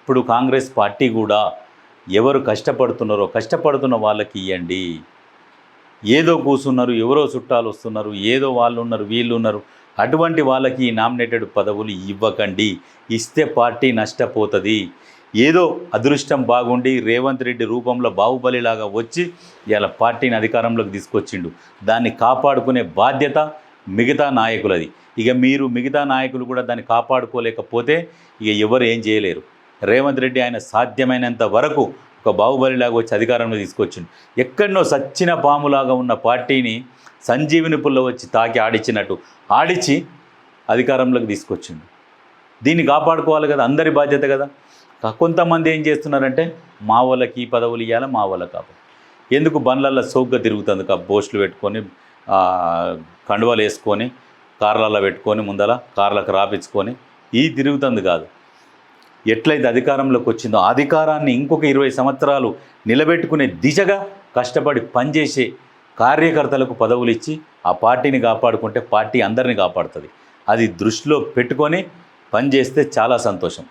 ఇప్పుడు కాంగ్రెస్ పార్టీ కూడా ఎవరు కష్టపడుతున్నారో కష్టపడుతున్న వాళ్ళకి ఇవ్వండి. ఏదో కూర్చున్నారు, ఎవరో చుట్టాలు వస్తున్నారు, ఏదో వాళ్ళు ఉన్నారు, వీళ్ళు ఉన్నారు, అటువంటి వాళ్ళకి ఈ నామినేటెడ్ పదవులు ఇవ్వకండి. ఇస్తే పార్టీ నష్టపోతుంది. ఏదో అదృష్టం బాగుండి రేవంత్ రెడ్డి రూపంలో బాహుబలిలాగా వచ్చి ఇలా పార్టీని అధికారంలోకి తీసుకొచ్చిండు. దాన్ని కాపాడుకునే బాధ్యత మిగతా నాయకులది. ఇక మీరు మిగతా నాయకులు కూడా దాన్ని కాపాడుకోలేకపోతే ఇక ఎవరు ఏం చేయలేరు. రేవంత్ రెడ్డి ఆయన సాధ్యమైనంత వరకు ఒక బాహుబలిలాగా వచ్చి అధికారంలో తీసుకొచ్చిండు. ఎక్కడనో సచ్చిన పాములాగా ఉన్న పార్టీని సంజీవిని పుల్ల వచ్చి తాకి ఆడిచ్చినట్టు ఆడిచి అధికారంలోకి తీసుకొచ్చిండు. దీన్ని కాపాడుకోవాలి కదా, అందరి బాధ్యత కదా. కొంతమంది ఏం చేస్తున్నారంటే మా వాళ్ళకి ఈ పదవులు ఇవ్వాలి, మా వాళ్ళకి కాబట్టి ఎందుకు బండ్లల్లో సోగ్గా తిరుగుతుంది బోస్టులు పెట్టుకొని కండువాలు వేసుకొని కార్లలో పెట్టుకొని ముందల కార్లకు రాపించుకొని ఈ తిరుగుతుంది కాదు. ఎట్లయితే అధికారంలోకి వచ్చిందో అధికారాన్ని ఇంకొక 20 సంవత్సరాలు నిలబెట్టుకునే దిశగా కష్టపడి పనిచేసే కార్యకర్తలకు పదవులు ఇచ్చి ఆ పార్టీని కాపాడుకుంటే పార్టీ అందరినీ కాపాడుతుంది. అది దృష్టిలో పెట్టుకొని పనిచేస్తే చాలా సంతోషం.